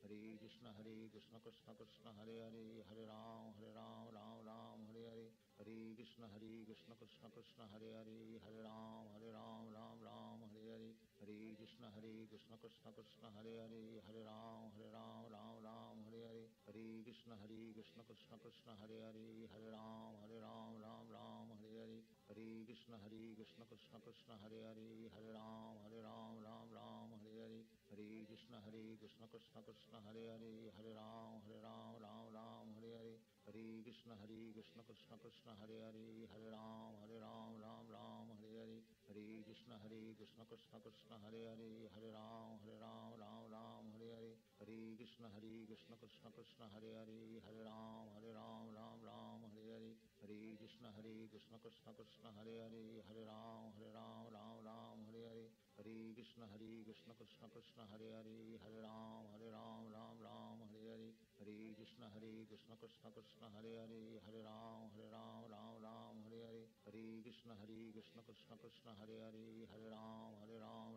Hare Krishna Krishna Krishna Hare Hare, Hare Ram Ram Ram Hare Hare, Hare Krishna Krishna Krishna Hare Hare, Hare Ram Ram Ram Hare Hare, Hare Krishna Krishna Krishna Hare Hare, Hare Ram Ram Hare Hare, Hare Krishna Krishna Krishna Hare Hare, Hare Ram Ram Hare Hare, Hare Krishna Krishna Krishna Hare Hare, Hare Ram Ram Hare Hare, Hare Krishna Krishna Krishna Hare Hare, Hare Ram Ram Hare Hare, Hare Krishna Krishna Krishna Hare Hare, Hare Ram Ram Hare Hare, Hare Krishna Krishna Krishna Hare Hare, Hare Ram Ram Hare Hare, Hare Krishna Krishna Krishna Hare Hare, Hare Ram Ram Hare Hare, Hare Krishna Krishna Krishna Hare Hare, Hare Ram Ram Hare Hare, Hare Krishna Krishna Krishna Hare Hare, Hare Ram Ram Hare Hare, Hare Krishna Krishna Krishna Hare Hare, Hare Ram Ram Hare Hare, Hare Krishna Krishna Krishna Hare Hare, Hare Ram Ram Hare Hare, Hare Krishna Krishna Krishna Hare Hare, Hare Ram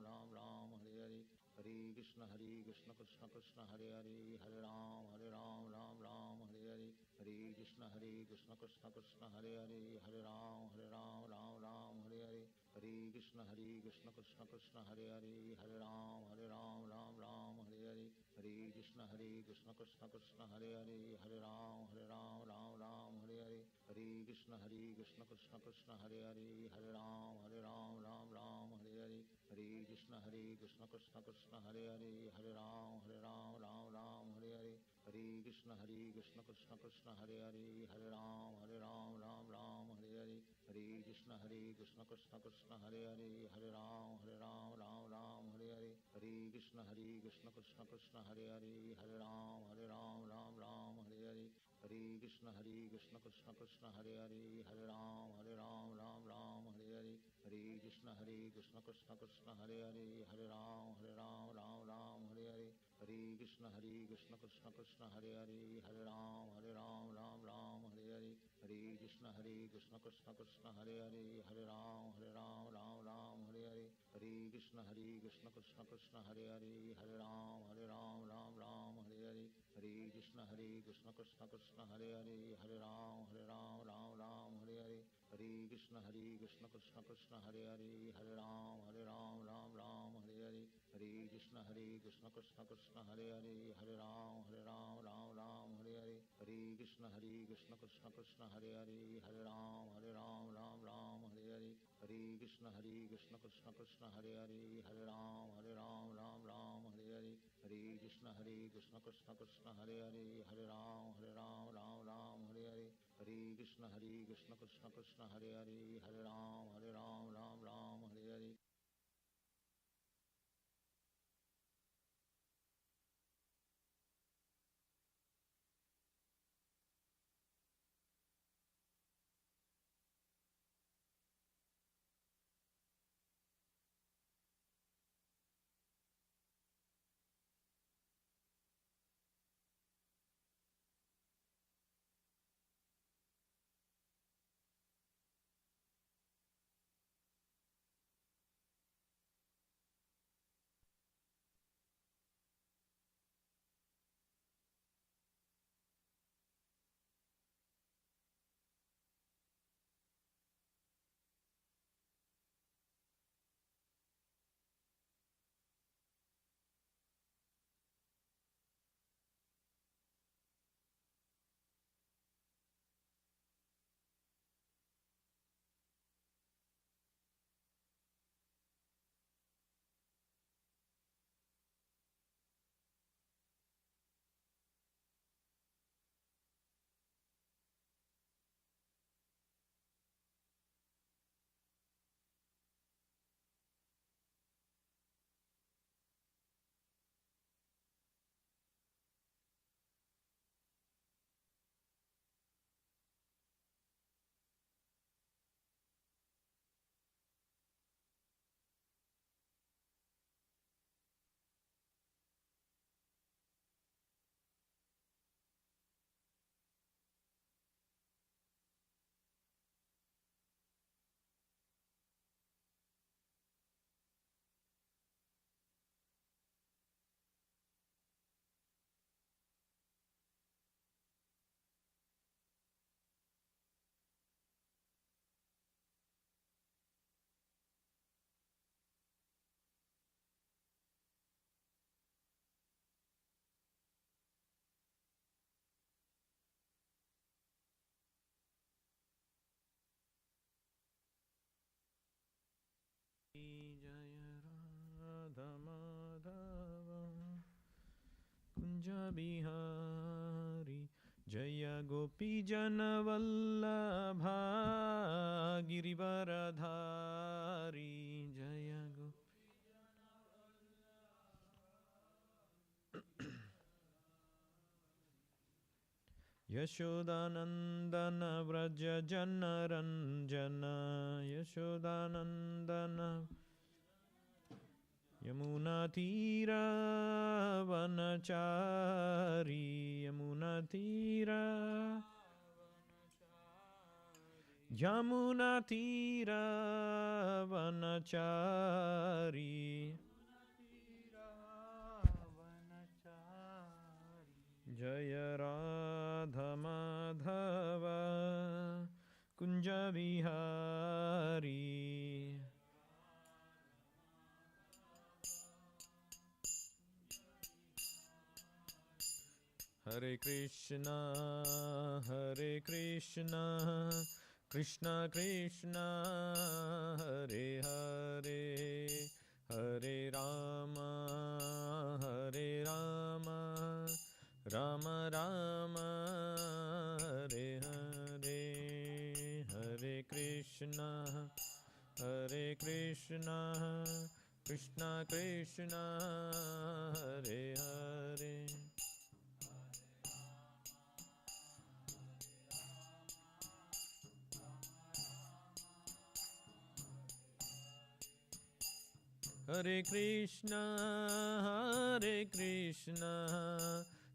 Ram Hare Hare, Hare Krishna Krishna Krishna Hare Hare, Hare Ram Ram Hare Hare, Hare Krishna Krishna Krishna Hare Hare, Hare Ram Ram Hare Hare, Hare Krishna Krishna Krishna Hare Hare, Hare Ram Ram Hare Hare, Hare Krishna Krishna Krishna Hare Hare, Hare Ram Ram Hare Hare, Hare Krishna Krishna Krishna Hare Hare, Hare Ram Ram Hare Hare, Hare Krishna Krishna Krishna Hare Hare, Hare Ram Ram Hare Hare, Hare Krishna Krishna Krishna Hare Hare, Hare Ram Ram Hare Hare, Hare Krishna Krishna Krishna Hare Hare, Hare Ram Ram Hare Hare, Hare Krishna Krishna Krishna Hare Hare, Hare Ram Ram Hare Hare, Hare Krishna Krishna Krishna Hare Hare, Hare Ram Ram Hare Hare, Hare Krishna Krishna Krishna Hare Hare, Hare Ram Ram Hare Hare, Hare Krishna Krishna Krishna Hare Hare, Hare Ram Ram Hare Hare, Hare Krishna Krishna Krishna Hare Hare, Hare Ram Ram Hare Hare, Hare Krishna Krishna Krishna Hare Hare, Hare Ram Ram Hare Hare, Hare Krishna Krishna Krishna Hare Hare, Hare Ram Ram Hare Hare, Hare Krishna Krishna Krishna Hare Hare, Hare Ram Ram Hare Hare, Hare Krishna Krishna Krishna Hare Hare, Hare Ram Ram Hare Hare, Hare Krishna Krishna Krishna Hare Hare, Hare Ram Ram Hare Hare, Hare Krishna Krishna Krishna Hare Hare, Hare Ram Ram Hare Hare, Hare Krishna Krishna Krishna Hare Hare, Hare Ram Ram Hare Hare. Bihari Jaya Gopi Janavallabha Girivaradhari Jaya Gopi Yashodanandana Vraja Janaranjana Yashodanandana Yamuna Tira Vanachari Yamuna Tira Yamuna Tira Vanachari Jaya Radha Madhava Kunja Vihari Hare Krishna Krishna Krishna Hare Hare Hare Rama Rama Rama Hare Hare Hare Krishna Krishna Krishna Hare Hare Hare Krishna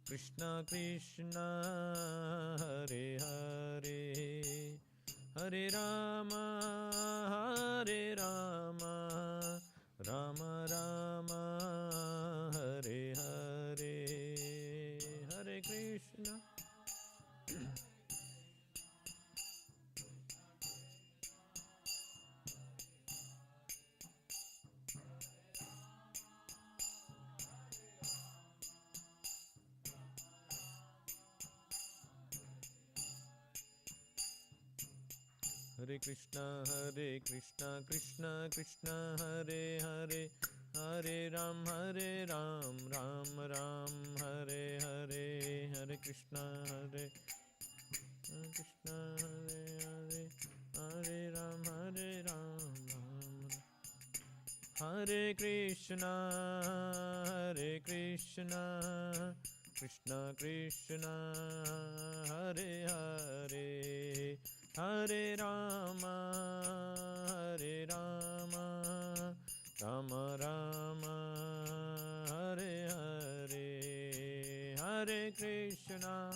Krishna Krishna Hare Hare Hare Rama Rama Rama Hare Hare Hare Krishna Hare Krishna Krishna Krishna Hare Hare Hare Ram Ram Ram Hare Hare Hare Krishna Krishna Hare Hare Ram Ram Hare Krishna Krishna Krishna Hare Hare Hare Rama Rama Rama Hare Hare Hare Krishna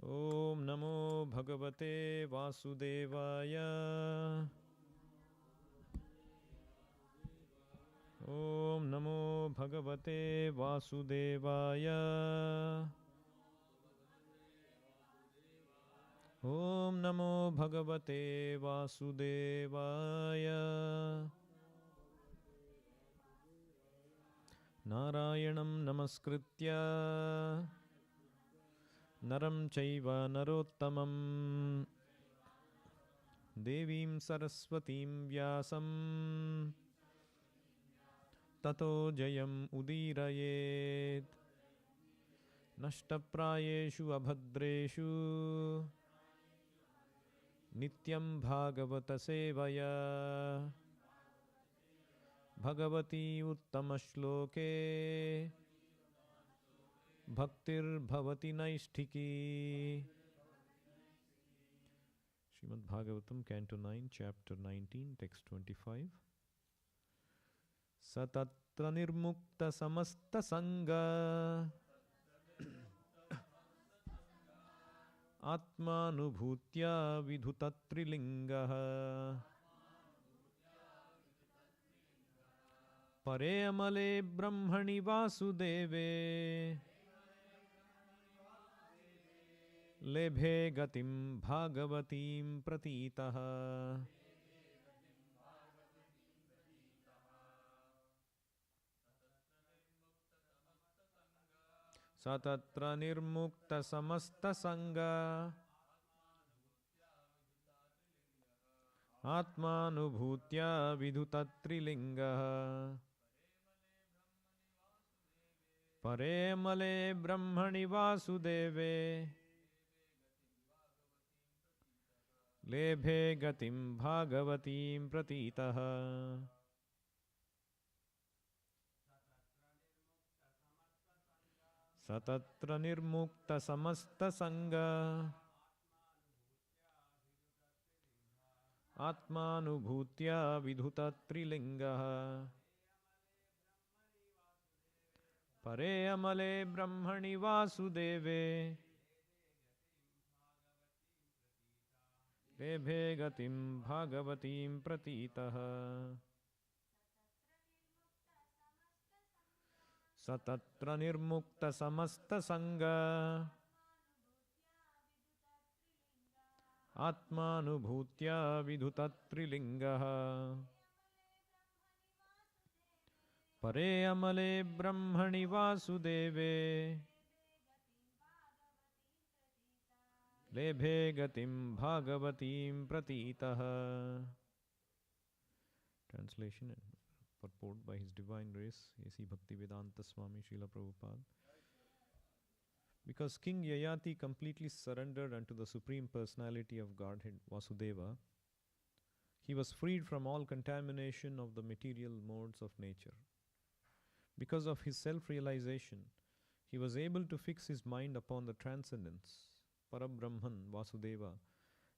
Om Namo Bhagavate Vasudevaya Om Namo Bhagavate Vasudevaya Om Namo Bhagavate Vasudevaya Narayanam Namaskritya Naram Chaiva Narottamam Devim Saraswatim Vyasam Tato Jayam Udirayet Nashtaprayeshu Abhadreshu Nityam Bhagavata Sevaya Bhagavati Uttamashloke Bhaktir Bhavati Naisthiki Srimad Bhagavatam, Canto 9, Chapter 19, Text 25. Satatra Nirmukta Samasta Sangha Atmanubhutya Vidhutatrilingaha Pare Amale Brahmani Vasudeve लेभे गतिं भागवतीं प्रतीतः सतत्र निर्मुक्तसमस्तसङ्ग आत्मानुभूत्या विधुतत्रिलिङ्गः परे मले ब्रह्मणि वासुदेवे लेभे गतिं भागवतीं प्रतीतः सतत्र निर्मुक्तसमस्तसङ्ग आत्मानुभूत्या विधुतत्रिलिङ्गः परे अमले ब्रह्मणि वासुदेवे लेभे गतिं भागवतीं प्रतीतः सतत्र निर्मुक्तसमस्तसङ्ग आत्मानुभूत्या विधुतत्रिलिङ्गः परे अमले ब्रह्मणि वासुदेवे लेभे गतिं भागवतीं प्रतीतः. Translation and purport by His Divine Grace A.C. Bhaktivedanta Swami Srila Prabhupada. Because King Yayati completely surrendered unto the Supreme Personality of Godhead Vasudeva, he was freed from all contamination of the material modes of nature. Because of his self-realization, he was able to fix his mind upon the transcendence, Parabrahman Vasudeva,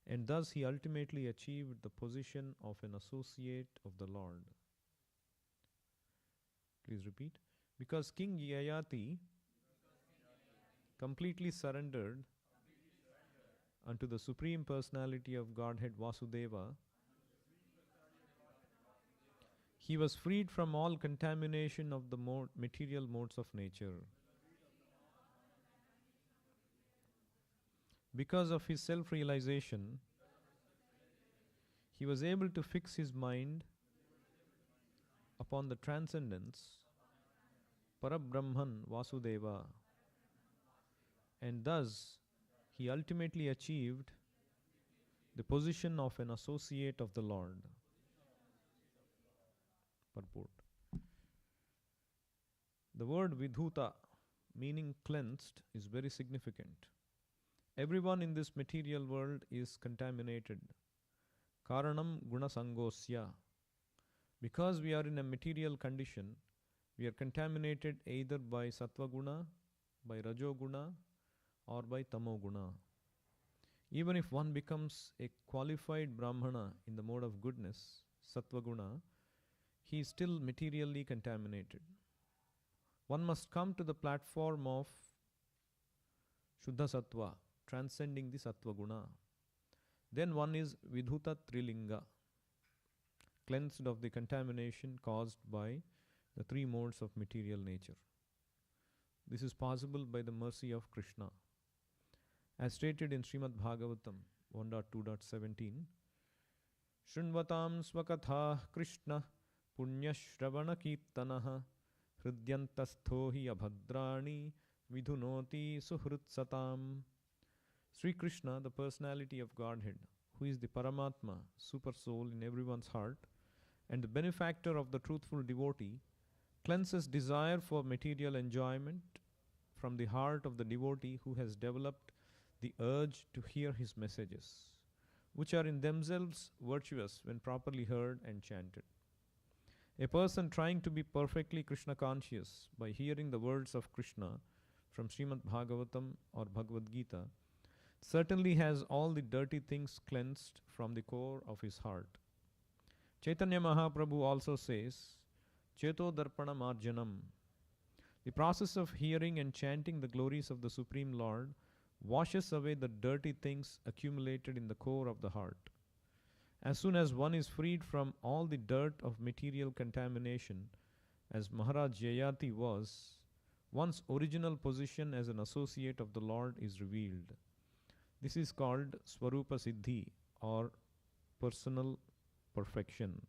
and thus he ultimately achieved the position of an associate of the Lord. Please repeat. Because King Yayati completely surrendered unto the Supreme Personality of Godhead Vasudeva, he was freed from all contamination of the material modes of nature. Because of his self-realization, he was able to fix his mind upon the transcendence, Parabrahman Vasudeva, and thus he ultimately achieved the position of an associate of the Lord. Purport. The word vidhuta, meaning cleansed, is very significant. Everyone in this material world is contaminated. Karanam gunasangosya. Because we are in a material condition, we are contaminated either by sattva guna, by rajo guna, or by tamo guna. Even if one becomes a qualified brahmana in the mode of goodness, sattva guna, he is still materially contaminated. One must come to the platform of Shuddha Sattva, transcending the Sattva Guna. Then one is Vidhuta Trilinga, cleansed of the contamination caused by the three modes of material nature. This is possible by the mercy of Krishna. As stated in Srimad Bhagavatam 1.2.17, Shrunvatam Swakatha Krishna Punyashravana Kirtanaha Hridyantastho hi abhadrani vidhunoti suhrutsatam. Sri Krishna, the personality of Godhead, who is the Paramatma, super soul in everyone's heart, and the benefactor of the truthful devotee, cleanses desire for material enjoyment from the heart of the devotee who has developed the urge to hear his messages, which are in themselves virtuous when properly heard and chanted. A person trying to be perfectly Krishna conscious by hearing the words of Krishna from Srimad Bhagavatam or Bhagavad Gita certainly has all the dirty things cleansed from the core of his heart. Chaitanya Mahaprabhu also says, Cheto Darpana Marjanam. The process of hearing and chanting the glories of the Supreme Lord washes away the dirty things accumulated in the core of the heart. As soon as one is freed from all the dirt of material contamination, as Maharaj Yayati was, one's original position as an associate of the Lord is revealed. This is called Swarupa Siddhi or personal perfection.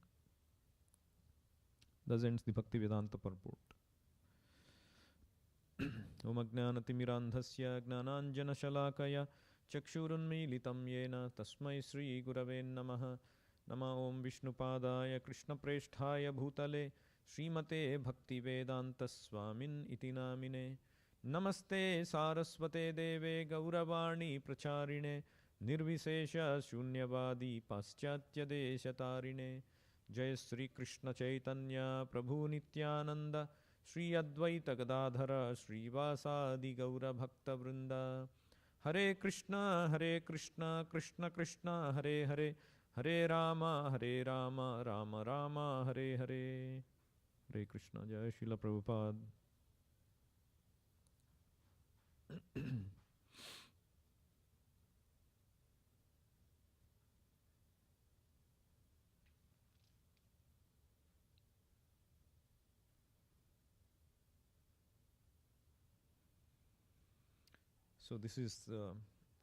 Thus ends the Bhaktivedanta purport. Om Ajnanatimirandhasya Gnananjanashalakaya Chakshurunmilitam Yena Tasmai Sri Gurave Namaha Nama Om Vishnupadaya Krishna Preshthaya Bhutale Srimate Bhaktivedanta Swamin Iti Namine Namaste Saraswate Deve Gauravani Pracharine Nirvisesha Shunyavadi Paschatya Deshatarine Jai Sri Krishna Chaitanya Prabhu Nityananda Shri Advaita Gadadhara Srivasadi Gaura Bhakta Vrinda Hare Krishna Krishna Krishna Hare Hare Hare Rama Rama Rama Hare Hare Hare Krishna Jai Srila Prabhupada. So this is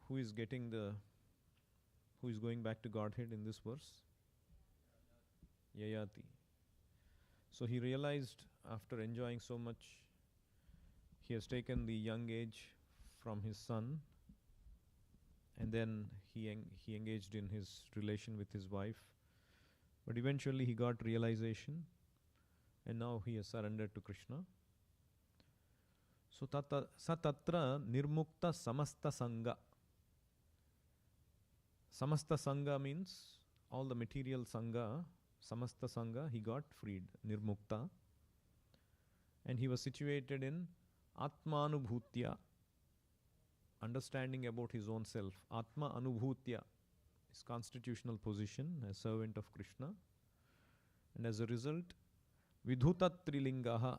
who is going back to Godhead in this verse? Yayati. So he realized after enjoying so much, he has taken the young age from his son, and then he engaged in his relation with his wife. But eventually he got realization, and now he has surrendered to Krishna. So satatra nirmukta samasta sangha. Samasta sangha means all the material sangha. Samasta sangha, he got freed, nirmukta. And he was situated in atmanubhutya, understanding about his own self. Atma anubhutya, his constitutional position as servant of Krishna. And as a result, vidhuta trilingaha,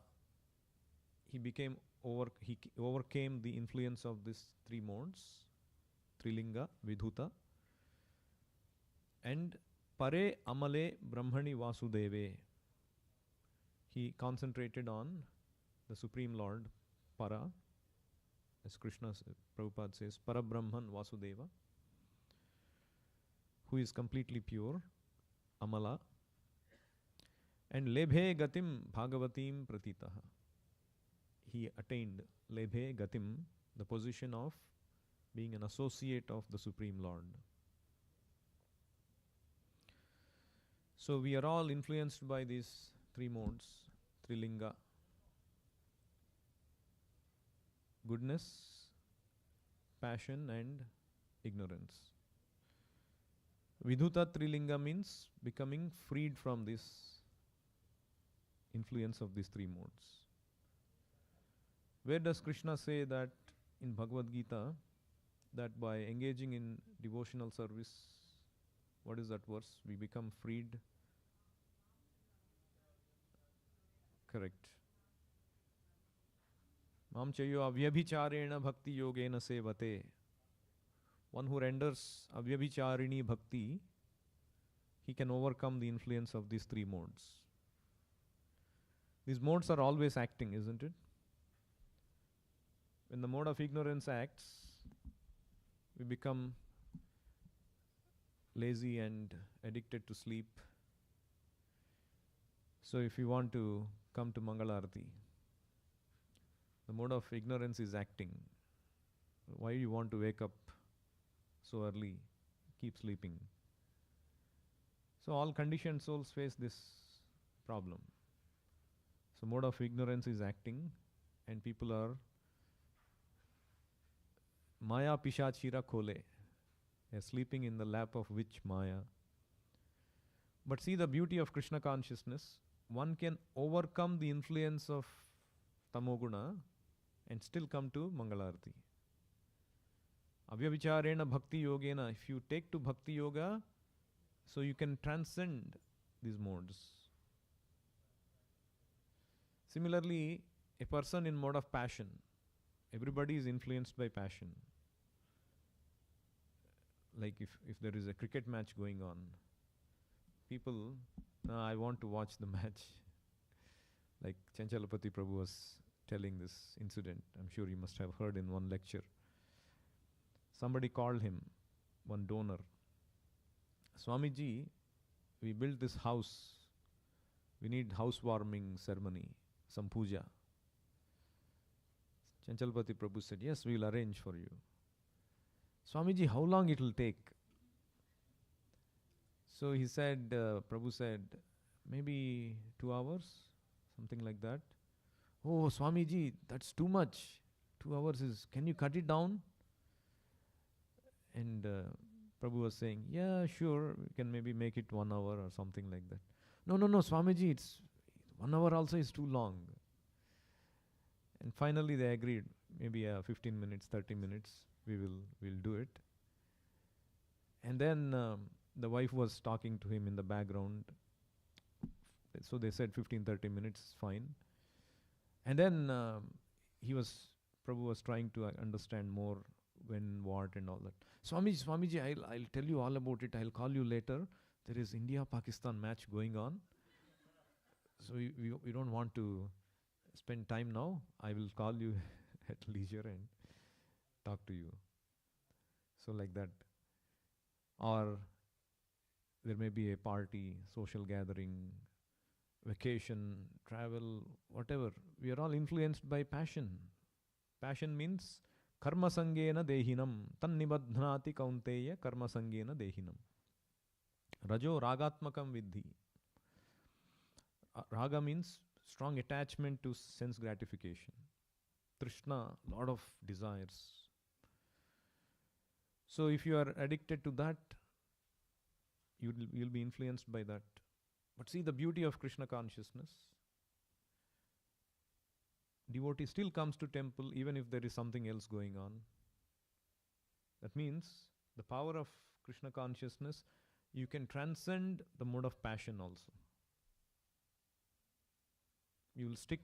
he overcame the influence of these three modes, trilinga, vidhuta, and pare amale brahmani vasudeve. He concentrated on the Supreme Lord, para, as Krishna, Prabhupada says, para brahman vasudeva, who is completely pure, amala, and lebhe gatim bhagavatim pratitaha. He attained lebhe gatim, the position of being an associate of the Supreme Lord. So we are all influenced by these three modes, trilinga: goodness, passion, and ignorance. Vidhuta trilinga means becoming freed from this influence of these three modes. Where does Krishna say that in Bhagavad Gita, that by engaging in devotional service, what is that verse? We become freed. Correct. Mam chayo avyabhicharena bhakti yogena sevate. One who renders avyabhicharini bhakti, he can overcome the influence of these three modes. These modes are always acting, isn't it? When the mode of ignorance acts, we become lazy and addicted to sleep. So if you want to come to Mangalarati, the mode of ignorance is acting. Why you want to wake up so early, keep sleeping? So all conditioned souls face this problem. So mode of ignorance is acting, and people are Maya Pishachira Khole. They are sleeping in the lap of which Maya. But see the beauty of Krishna consciousness. One can overcome the influence of Tamoguna and still come to Mangalarati. Avyavicharena bhakti yogena. If you take to bhakti yoga, so you can transcend these modes. Similarly, a person in mode of passion, everybody is influenced by passion. Like if there is a cricket match going on, people, I want to watch the match. Like Chanchalapati Prabhu was telling this incident. I'm sure you must have heard in one lecture. somebody called him, one donor. Swamiji, we built this house. We need housewarming ceremony, some puja. Chanchalpati Prabhu said, yes, we will arrange for you. Swamiji, how long it will take? So he said, Prabhu said, maybe 2 hours, something like that. Oh, Swamiji, that's too much. 2 hours is, can you cut it down? And Prabhu was saying, yeah, sure, we can maybe make it 1 hour or something like that. No, Swamiji, it's 1 hour also is too long. And finally they agreed, maybe 15 minutes, 30 minutes, we'll do it. And then the wife was talking to him in the background. So they said 15-30 minutes, fine. And then Prabhu was trying to understand more when, what and all that. Swamiji, I'll tell you all about it. I'll call you later. There is India-Pakistan match going on. So we don't want to spend time now. I will call you at leisure and talk to you. So like that. Or there may be a party, social gathering, vacation, travel, whatever. We are all influenced by passion. Passion means karma sangena dehinam tan nibadhnati kaunteya karma sangena dehinam. Rajo ragatmakam vidhi. Raga means strong attachment to sense gratification. Trishna, lot of desires. So if you are addicted to that, you'll be influenced by that. But see the beauty of Krishna consciousness. Devotee still comes to temple even if there is something else going on. That means the power of Krishna consciousness, you can transcend the mode of passion also. You will stick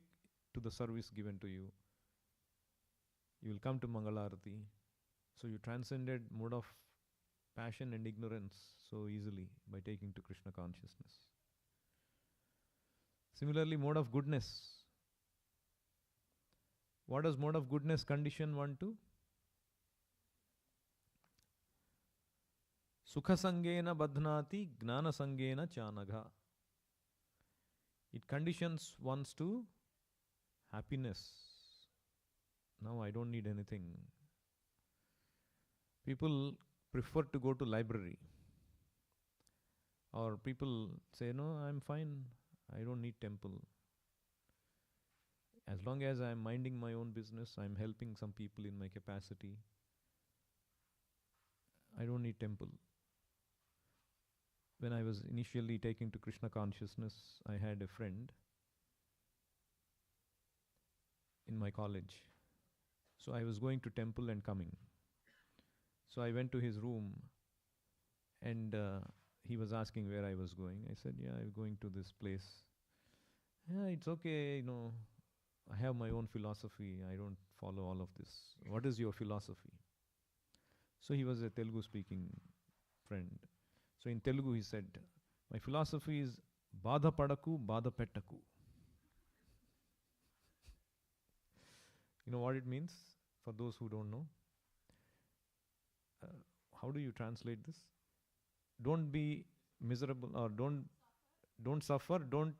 to the service given to you. You will come to Mangalarati. So you transcended mode of passion and ignorance so easily by taking to Krishna consciousness. Similarly, mode of goodness. What does mode of goodness condition one to? Sukha sangena badhnati gnana sangena chanagha. It conditions ones to happiness. Now I don't need anything. People prefer to go to library. Or people say, no, I'm fine. I don't need temple. As long as I'm minding my own business, I'm helping some people in my capacity, I don't need temple. When I was initially taking to Krishna consciousness, I had a friend in my college. So I was going to temple and coming. So I went to his room and he was asking where I was going. I said, yeah, I'm going to this place. Yeah, it's okay, I have my own philosophy. I don't follow all of this. What is your philosophy? So he was a Telugu speaking friend. So in Telugu he said, my philosophy is Badha Padaku, Badha Pettaku. You know what it means for those who don't know? How do you translate this? Don't be miserable or don't suffer, don't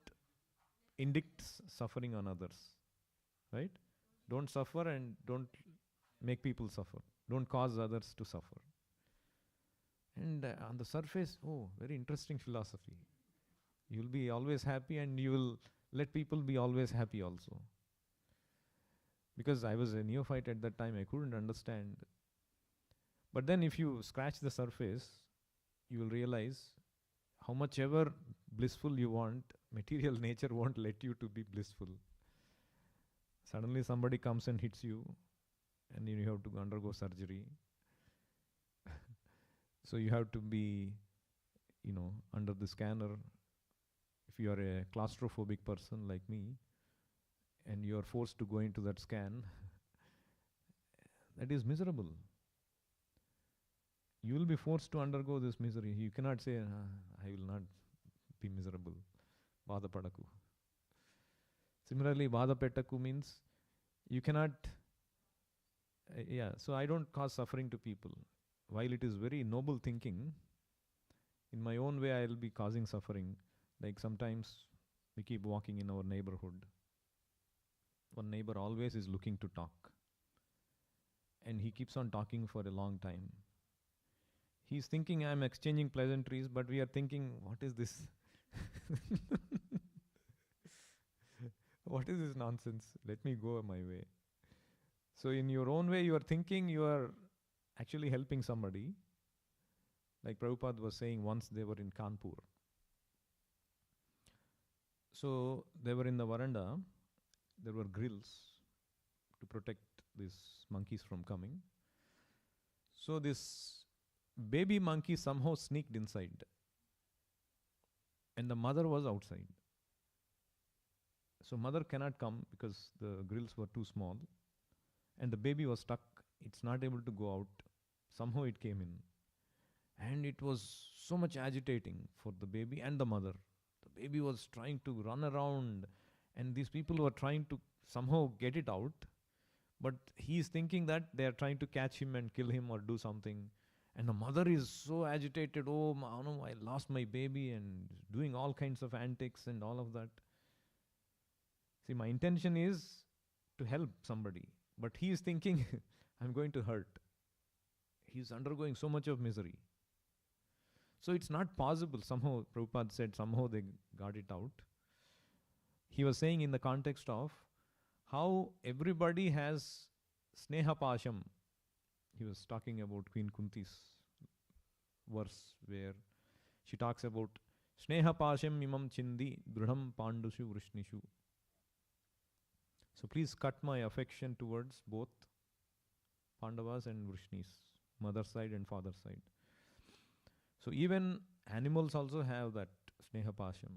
indict suffering on others. Right? Don't suffer and don't make people suffer. Don't cause others to suffer. And on the surface, very interesting philosophy. You'll be always happy and you will let people be always happy also. Because I was a neophyte at that time, I couldn't understand. But then if you scratch the surface, you will realize how much ever blissful you want, material nature won't let you to be blissful. Suddenly somebody comes and hits you and you have to undergo surgery. So you have to be, under the scanner. If you are a claustrophobic person like me and you are forced to go into that scan, that is miserable. You will be forced to undergo this misery. You cannot say, I will not be miserable. Badha Padaku. Similarly, Badha Pettaku means you cannot Yeah, so I don't cause suffering to people. While it is very noble thinking, in my own way I'll be causing suffering. Like sometimes we keep walking in our neighborhood. One neighbor always is looking to talk, and he keeps on talking for a long time. He's thinking I'm exchanging pleasantries, but we are thinking, what is this? What is this nonsense? Let me go my way. So, in your own way, you are thinking you are actually helping somebody. Like Prabhupada was saying once they were in Kanpur. So, they were in the veranda, there were grills to protect these monkeys from coming. So, this baby monkey somehow sneaked inside, and the mother was outside. So, mother cannot come because the grills were too small, and the baby was stuck. It's not able to go out. Somehow it came in. And it was so much agitating for the baby and the mother. The baby was trying to run around, and these people were trying to somehow get it out. But he is thinking that they are trying to catch him and kill him or do something. And the mother is so agitated. Oh, no, I lost my baby, and doing all kinds of antics and all of that. See, my intention is to help somebody. But he is thinking, I'm going to hurt. He's undergoing so much of misery. So it's not possible. Somehow, Prabhupada said, somehow they got it out. He was saying in the context of how everybody has Sneha Pasham. He was talking about Queen Kunti's verse where she talks about Sneha Pasham imam chindi dridham pandushu vrishnishu. So please cut my affection towards both Pandavas and Vrishnis, mother side and father side. So even animals also have that Sneha Pasham.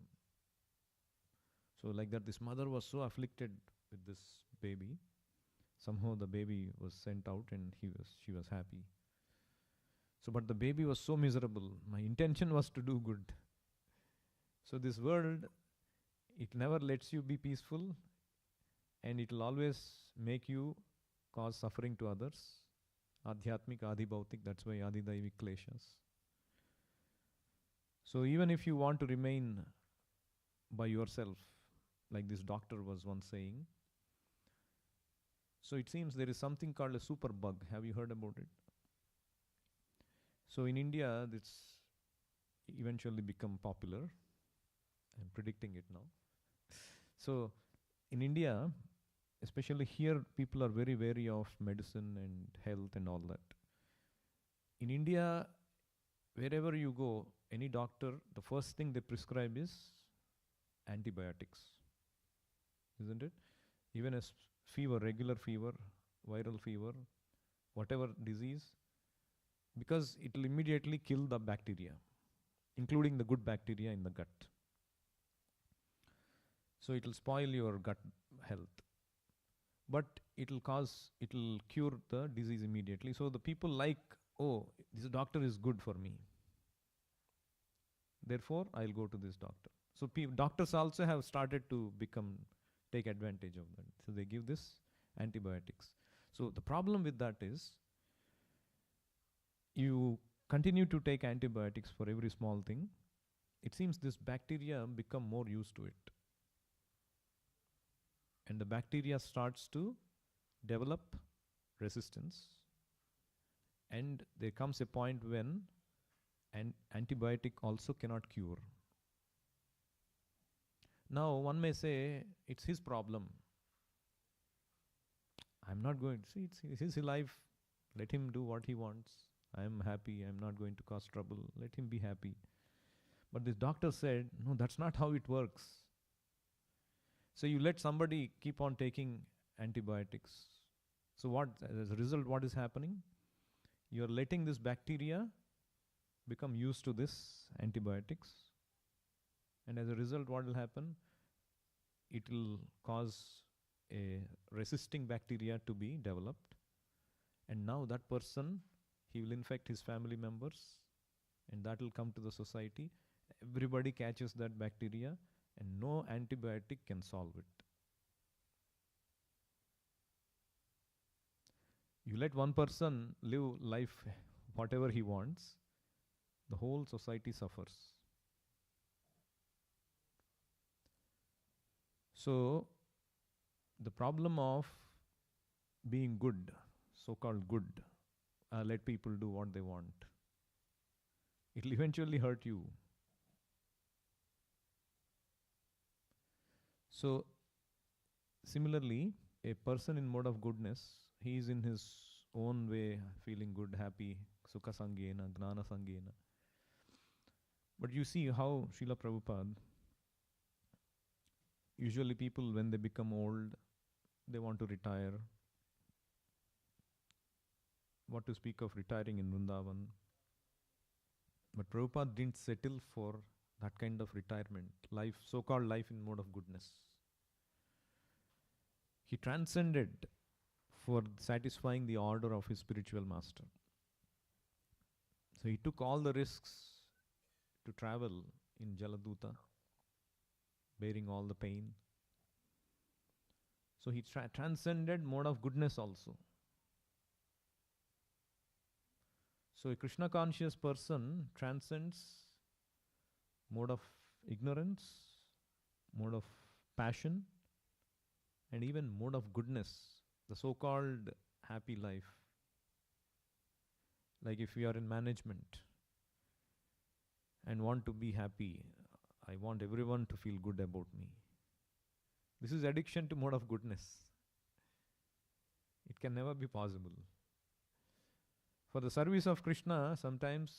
So like that, this mother was so afflicted with this baby. Somehow the baby was sent out and she was happy. So but the baby was so miserable. My intention was to do good. So this world, it never lets you be peaceful, and it will always make you cause suffering to others. Adhyatmik, Adhibhautik, that's why Adhidaivik kleshas. So even if you want to remain by yourself, like this doctor was once saying, so it seems there is something called a super bug. Have you heard about it? So in India, this eventually become popular. I'm predicting it now. So in India, especially here, people are very wary of medicine and health and all that. In India, wherever you go, any doctor, the first thing they prescribe is antibiotics. Isn't it? Even as fever, regular fever, viral fever, whatever disease, because it will immediately kill the bacteria, including the good bacteria in the gut. So it will spoil your gut health. But it will cure the disease immediately. So the people like, oh, this doctor is good for me. Therefore, I'll go to this doctor. So doctors also have started to take advantage of that. So they give this antibiotics. So the problem with that is, you continue to take antibiotics for every small thing. It seems this bacteria become more used to it. And the bacteria starts to develop resistance. And there comes a point when an antibiotic also cannot cure. Now, one may say, it's his problem. I'm not going to see, it's his life. Let him do what he wants. I'm happy. I'm not going to cause trouble. Let him be happy. But this doctor said, no, that's not how it works. So you let somebody keep on taking antibiotics. So as a result, what is happening? You're letting this bacteria become used to this antibiotics. And as a result, what will happen? It will cause a resisting bacteria to be developed. And now that person, he will infect his family members, and that will come to the society. Everybody catches that bacteria, and no antibiotic can solve it. You let one person live life whatever he wants, the whole society suffers. So, the problem of being good, so called good, let people do what they want, it will eventually hurt you. So, similarly, a person in mode of goodness, he is in his own way feeling good, happy, sukha sangena, gnana sangena. But you see how Srila Prabhupada, usually people when they become old, they want to retire. What to speak of retiring in Vrindavan? But Prabhupada didn't settle for that kind of retirement, life, so-called life in mode of goodness. He transcended for satisfying the order of his spiritual master. So he took all the risks to travel in Jaladuta, bearing all the pain. So he transcended mode of goodness also. So a Krishna conscious person transcends mode of ignorance, mode of passion, and even mode of goodness, the so-called happy life. Like if you are in management and want to be happy, I want everyone to feel good about me. This is addiction to mode of goodness. It can never be possible. For the service of Krishna, sometimes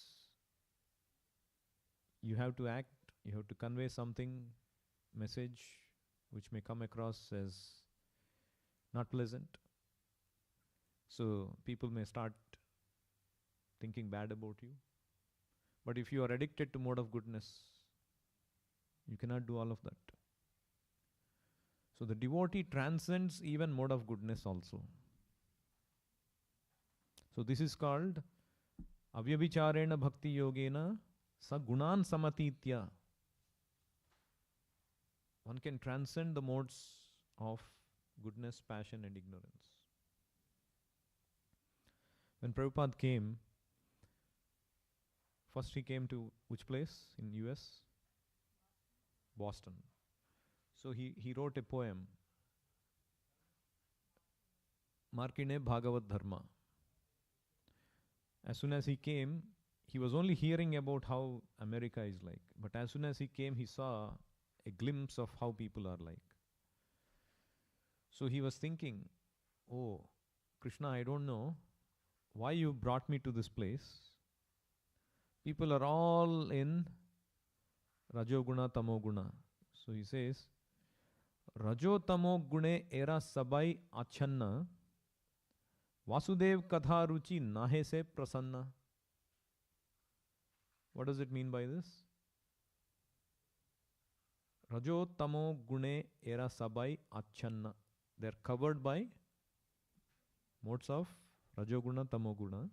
you have to act, you have to convey something, message, which may come across as not pleasant. So people may start thinking bad about you. But if you are addicted to mode of goodness, you cannot do all of that. So the devotee transcends even mode of goodness also. So this is called avyabhicharena bhakti yogena sa gunan samatitya. One can transcend the modes of goodness, passion and ignorance. When Prabhupada came, first he came to which place in US? Boston. So he wrote a poem, Markine Bhagavat Dharma. As soon as he came, he was only hearing about how America is like. But as soon as he came, he saw a glimpse of how people are like. So he was thinking, oh, Krishna, I don't know why you brought me to this place. People are all in Rajoguna, Tamoguna. So he says, Rajo Tamo Gune Era Sabai Achanna Vasudev Katha Ruchi Nahe Se Prasanna. What does it mean by this? Rajo Tamo Gune Era Sabai Achanna. They are covered by modes of Rajoguna, Tamoguna.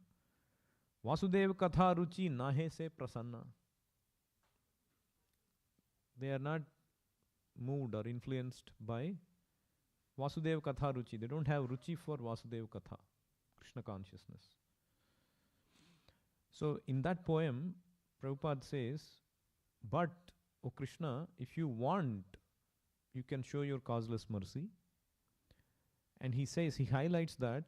Vasudev Katha Ruchi Nahe Se Prasanna. They are not moved or influenced by Vasudev Katha Ruchi. They don't have Ruchi for Vasudev Katha, Krishna consciousness. So in that poem, Prabhupada says, but, O Krishna, if you want, you can show your causeless mercy. And he says, he highlights that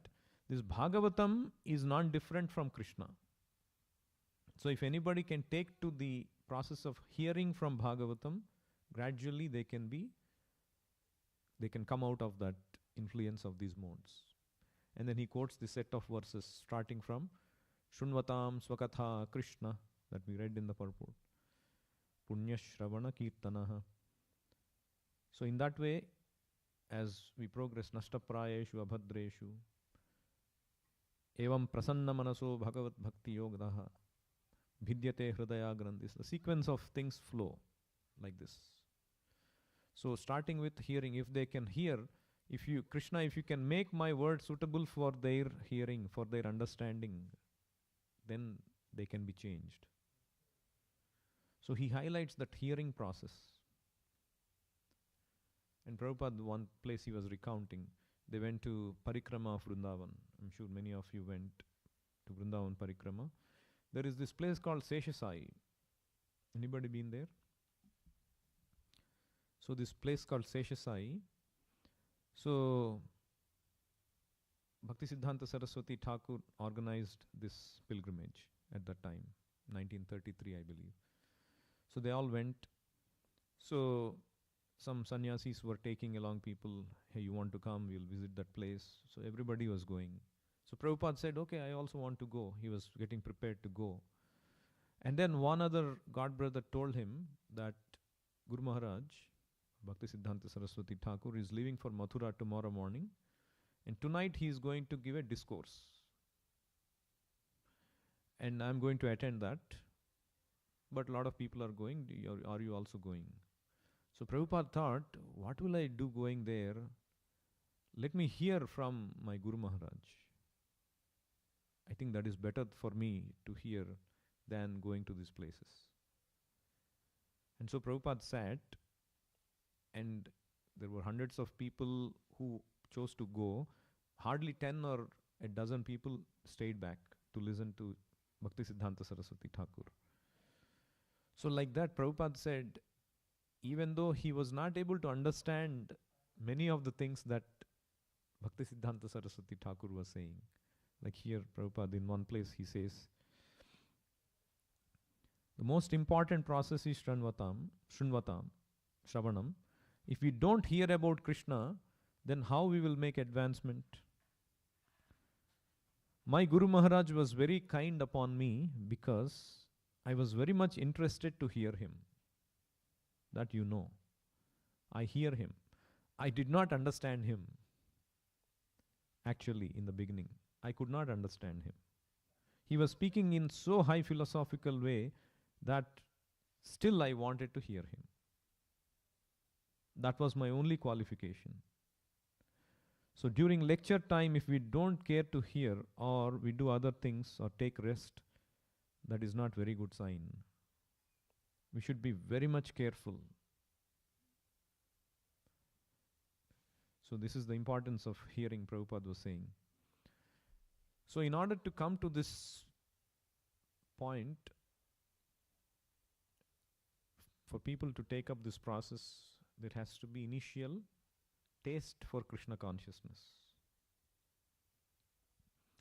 this Bhagavatam is not different from Krishna. So if anybody can take to the process of hearing from Bhagavatam, gradually they can come out of that influence of these modes. And then he quotes the set of verses starting from Shunvatam Swakatha Krishna that we read in the purport. Punya Shravana Kirtanaha. So in that way, as we progress, Nashta Prayeshu Abhadreshu, Evam Prasanna Manaso Bhagavat Bhakti Yogdaha, Bhidyate Hridaya Grandhis. The sequence of things flow like this. So starting with hearing, if they can hear, Krishna, if you can make my word suitable for their hearing, for their understanding, then they can be changed. So he highlights that hearing process. And Prabhupada, one place he was recounting, they went to Parikrama of Vrindavan. I'm sure many of you went to Vrindavan Parikrama. There is this place called Seshasai. Anybody been there? So this place called Seshasai. So Bhaktisiddhanta Saraswati Thakur organized this pilgrimage at that time, 1933, I believe. So they all went. So some sannyasis were taking along people, hey, you want to come, we'll visit that place. So everybody was going. So Prabhupada said, okay, I also want to go. He was getting prepared to go. And then one other God brother told him that Guru Maharaj, Bhaktisiddhanta Saraswati Thakur, is leaving for Mathura tomorrow morning. And tonight he is going to give a discourse. And I'm going to attend that. But a lot of people are going. Are you also going? So Prabhupada thought, what will I do going there? Let me hear from my Guru Maharaj. I think that is better for me to hear than going to these places. And so Prabhupada sat, and there were hundreds of people who chose to go. Hardly 10 or a dozen people stayed back to listen to Bhaktisiddhanta Saraswati Thakur. So like that, Prabhupada said, even though he was not able to understand many of the things that Bhaktisiddhanta Saraswati Thakur was saying, like here Prabhupada in one place he says, the most important process is Shranvatam, Shravanam. If we don't hear about Krishna, then how we will make advancement? My Guru Maharaj was very kind upon me because I was very much interested to hear him. That you know. I hear him. I did not understand him. Actually, in the beginning, I could not understand him. He was speaking in so high philosophical way that still I wanted to hear him. That was my only qualification. So during lecture time, if we don't care to hear or we do other things or take rest, that is not very good sign. We should be very much careful. So this is the importance of hearing, Prabhupada was saying. So in order to come to this point, for people to take up this process, there has to be initial taste for Krishna consciousness.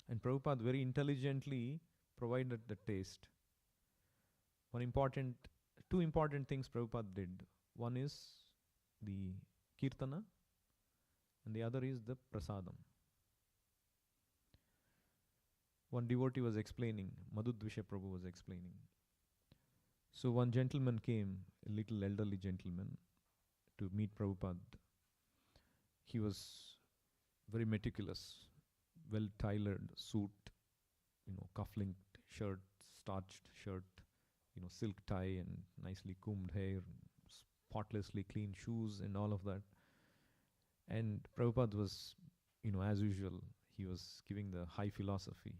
And Prabhupada very intelligently provided the taste. Two important things Prabhupada did. One is the Kirtana and the other is the Prasadam. One devotee was explaining, Madhudvisha Prabhu was explaining. So one gentleman came, a little elderly gentleman, to meet Prabhupada. He was very meticulous, well-tailored suit, cuff-linked shirt, starched shirt, silk tie and nicely combed hair, spotlessly clean shoes and all of that. And Prabhupada was, as usual, he was giving the high philosophy.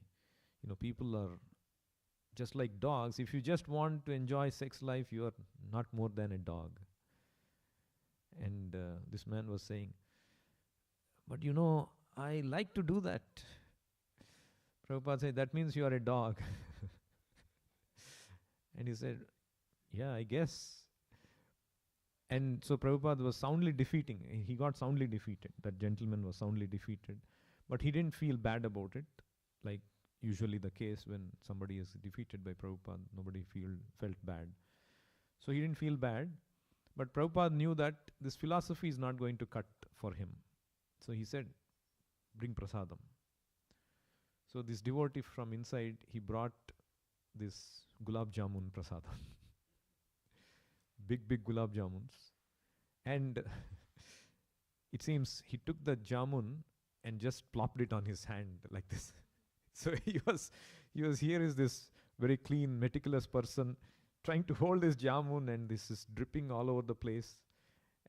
People are just like dogs. If you just want to enjoy sex life, you are not more than a dog. And this man was saying, but I like to do that. Prabhupada said, that means you are a dog. And he said, yeah, I guess. And so Prabhupada was soundly defeating. He got soundly defeated. That gentleman was soundly defeated. But he didn't feel bad about it. Like usually the case when somebody is defeated by Prabhupada, nobody felt bad. So he didn't feel bad. But Prabhupada knew that this philosophy is not going to cut for him. So he said, bring prasadam. So this devotee from inside, he brought this gulab jamun prasadam. Big gulab jamuns. And it seems he took the jamun and just plopped it on his hand like this. So he was here is this very clean, meticulous person trying to hold this jamun, and this is dripping all over the place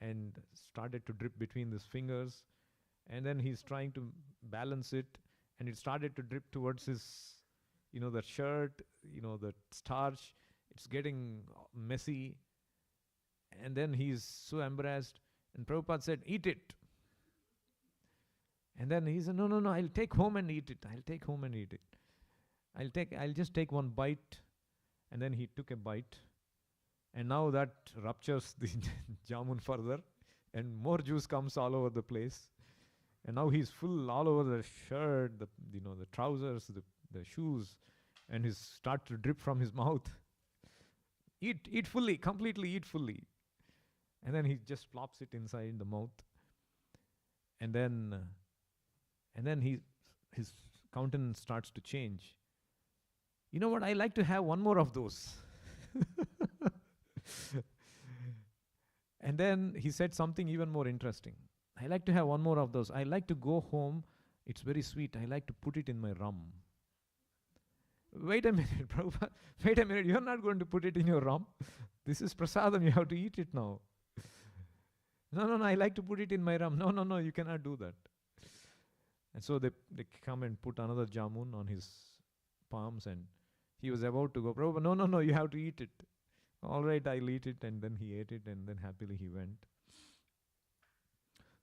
and started to drip between his fingers. And then he's trying to balance it, and it started to drip towards his, the shirt, the starch. It's getting messy. And then he's so embarrassed. And Prabhupada said, eat it. And then he said, no, no, no, I'll take home and eat it. I'll take home and eat it. I'll just take one bite. And then he took a bite. And now that ruptures the jamun further. And more juice comes all over the place. And now he's full all over the shirt, the trousers, the shoes. And he start to drip from his mouth. Eat fully, completely eat fully. And then he just plops it inside the mouth. And then his countenance starts to change. You know what? I like to have one more of those. And then he said something even more interesting. I like to have one more of those. I like to go home. It's very sweet. I like to put it in my rum. Wait a minute, Prabhupada. Wait a minute. You're not going to put it in your rum. This is prasadam. You have to eat it now. No, I like to put it in my rum. No, you cannot do that. And so they come and put another jamun on his palms, and he was about to go, Prabhupada, no, you have to eat it. All right, I'll eat it. And then he ate it, and then happily he went.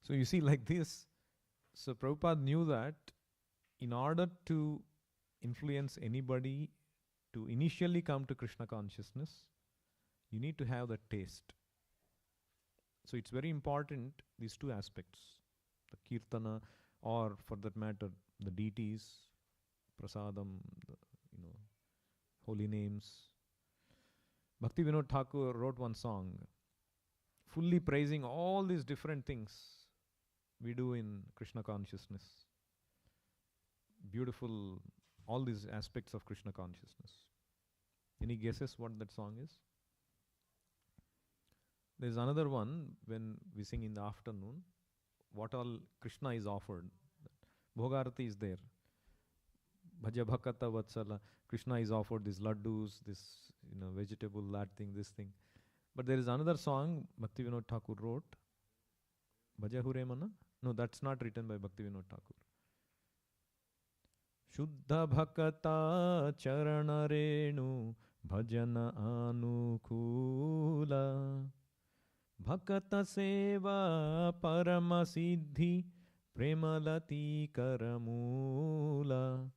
So you see, like this, so Prabhupada knew that in order to influence anybody to initially come to Krishna consciousness, you need to have the taste. So it's very important, these two aspects, the kirtana, or for that matter, the deities, prasadam, holy names. Bhakti Vinod Thakur wrote one song, fully praising all these different things we do in Krishna consciousness. Beautiful, all these aspects of Krishna consciousness. Any guesses what that song is? There's another one when we sing in the afternoon, what all Krishna is offered. Bhogarati is there. Bhaja Bhakata Vatsala. Krishna is offered these laddus, this vegetable, that thing, this thing. But there is another song Bhakti Vinod Thakur wrote. Bhaja Hure Mana? No, that's not written by Bhakti Vinod Thakur. Shuddha Bhakata Charana Renu Bhajana Anukula Bhakata Seva Parama Siddhi Premalati Karamula.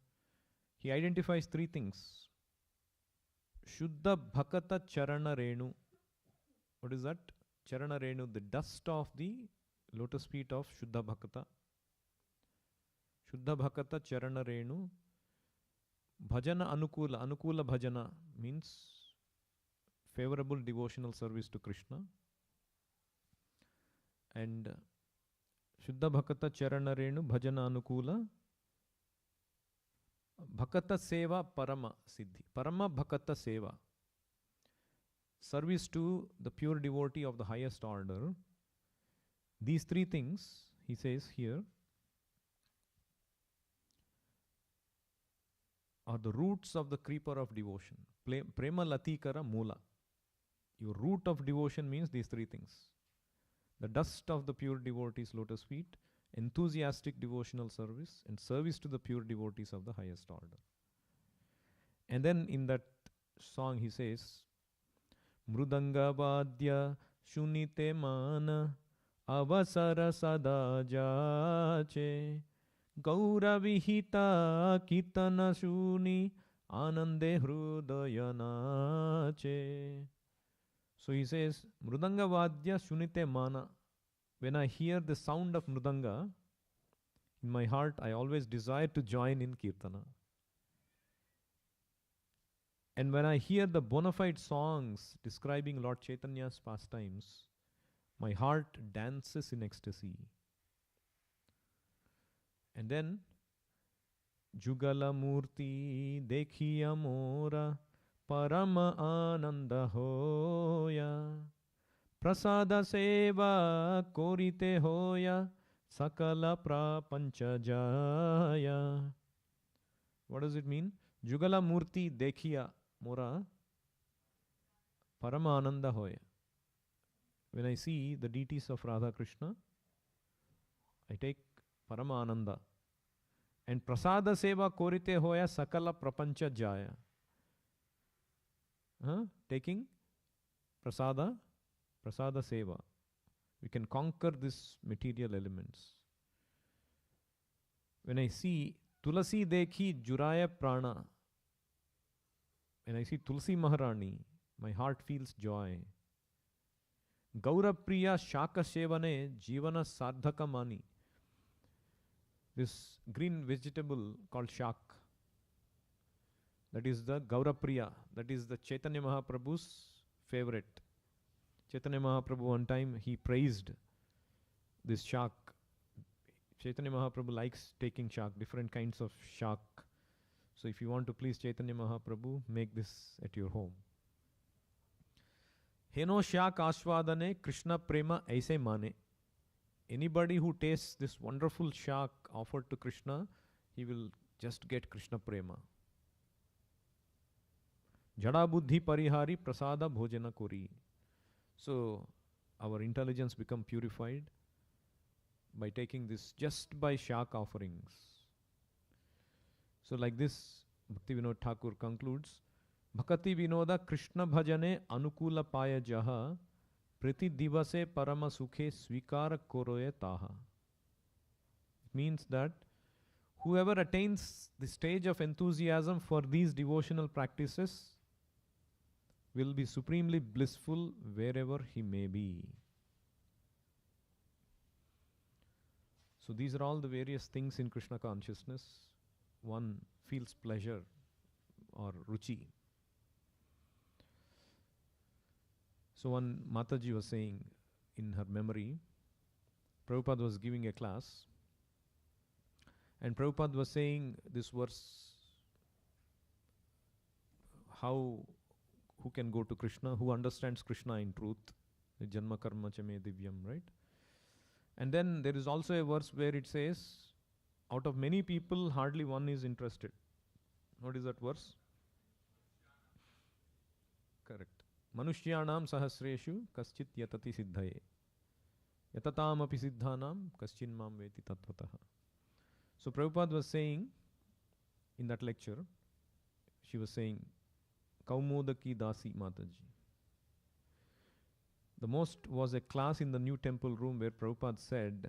He identifies three things. Shuddha Bhakata Charana Renu. What is that? Charana Renu, the dust of the lotus feet of Shuddha Bhakata. Shuddha Bhakata Charana Renu. Bhajana Anukula. Anukula Bhajana means favorable devotional service to Krishna. And Shuddha Bhakata Charana Renu Bhajana Anukula Bhakata Seva Parama Siddhi. Parama Bhakata Seva. Service to the pure devotee of the highest order. These three things, he says here, are the roots of the creeper of devotion. Prema Latikara Mula. Your root of devotion means these three things. The dust of the pure devotee's lotus feet, enthusiastic devotional service, and service to the pure devotees of the highest order. And then in that song he says, Mrudanga Vadya Shunite Mana Avasara Sada Jache Gaura Vihita Kitana Shuni Anande Hrudayanache. So he says, Mrudanga Vadya Shunite Mana. When I hear the sound of Mrudanga, in my heart I always desire to join in Kirtana. And when I hear the bona fide songs describing Lord Chaitanya's pastimes, my heart dances in ecstasy. And then, Jugala Murti Dekhiya Mora Parama Ananda Hoya Prasada Seva Korite Hoya Sakala Prapancha Jaya. What does it mean? Jugala Murti Dekhiya Mora Parama Ananda Hoya. When I see the deities of Radha Krishna, I take Parama Ananda. And Prasada Seva Korite Hoya Sakala Prapancha Jaya. Taking Prasada Seva. We can conquer these material elements. When I see Tulasi Dekhi Juraya Prana, when I see Tulsi Maharani, my heart feels joy. Gaurapriya Shaka Sevane Jivana Sadhaka Mani. This green vegetable called shak, that is the Gaurapriya, that is the Chaitanya Mahaprabhu's favorite. Chaitanya Mahaprabhu one time he praised this shak. Chaitanya Mahaprabhu likes taking shak, different kinds of shak. So if you want to please Chaitanya Mahaprabhu, make this at your home. Heno shak ashwadane Krishna prema aise mane. Anybody who tastes this wonderful shak offered to Krishna, he will just get Krishna prema. Jada buddhi parihari prasada bhojana kori. So our intelligence become purified by taking this, just by shak offerings. So like this, Bhakti Vinod Thakur concludes, Bhakati Vinoda Krishna Bhajane Anukula Paya Jaha Priti Divase Parama Sukhe Svikara Koroye Taha. It means that whoever attains the stage of enthusiasm for these devotional practices will be supremely blissful wherever he may be. So these are all the various things in Krishna consciousness. One feels pleasure or ruchi. So one Mataji was saying in her memory, Prabhupada was giving a class, and Prabhupada was saying this verse, who can go to Krishna, who understands Krishna in truth, Janma Karma Chame Divyam, right? And then there is also a verse where it says, out of many people, hardly one is interested. What is that verse? Correct. Manushyanam sahasreshu kaschit yatati siddhaye. Yatatam api siddhanam kaschin mam veti tattvataha. So Prabhupada was saying in that lecture, she was saying, Kaumodaki Dasi Mataji. The most was a class in the new temple room where Prabhupada said,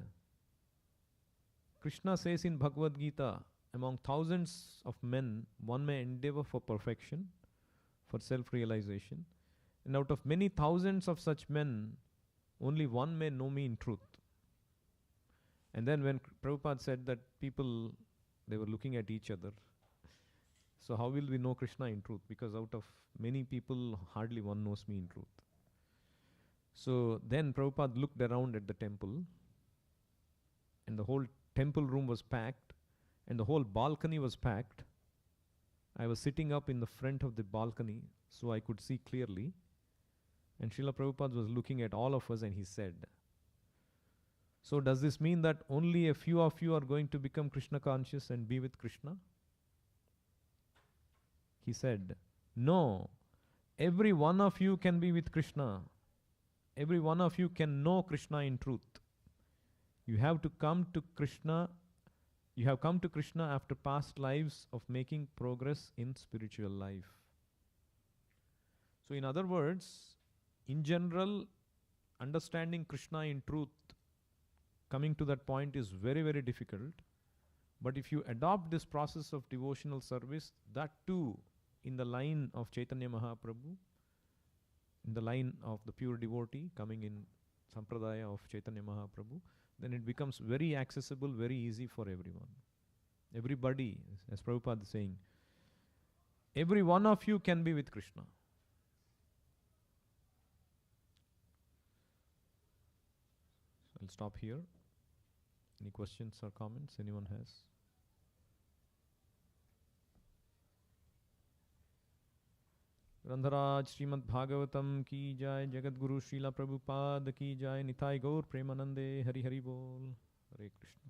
Krishna says in Bhagavad Gita, among thousands of men, one may endeavor for perfection, for self-realization, and out of many thousands of such men, only one may know me in truth. And then when Prabhupada said that people, they were looking at each other. So how will we know Krishna in truth? Because out of many people, hardly one knows me in truth. So then Prabhupada looked around at the temple, and the whole temple room was packed, and the whole balcony was packed. I was sitting up in the front of the balcony, so I could see clearly. And Srila Prabhupada was looking at all of us, and he said, so does this mean that only a few of you are going to become Krishna conscious and be with Krishna? He said, no, every one of you can be with Krishna. Every one of you can know Krishna in truth. You have to come to Krishna. You have come to Krishna after past lives of making progress in spiritual life. So in other words, in general, understanding Krishna in truth, coming to that point is very, very difficult. But if you adopt this process of devotional service, that too in the line of Chaitanya Mahaprabhu, in the line of the pure devotee coming in Sampradaya of Chaitanya Mahaprabhu, then it becomes very accessible, very easy for everyone. Everybody, as Prabhupada is saying, every one of you can be with Krishna. I'll stop here. Any questions or comments anyone has? Grandharaj Srimad Bhagavatam ki jai, Jagat Guru Srila Prabhupada ki jai, Nitai Gaur Premanande, Hari Hari Bol, Hare Krishna.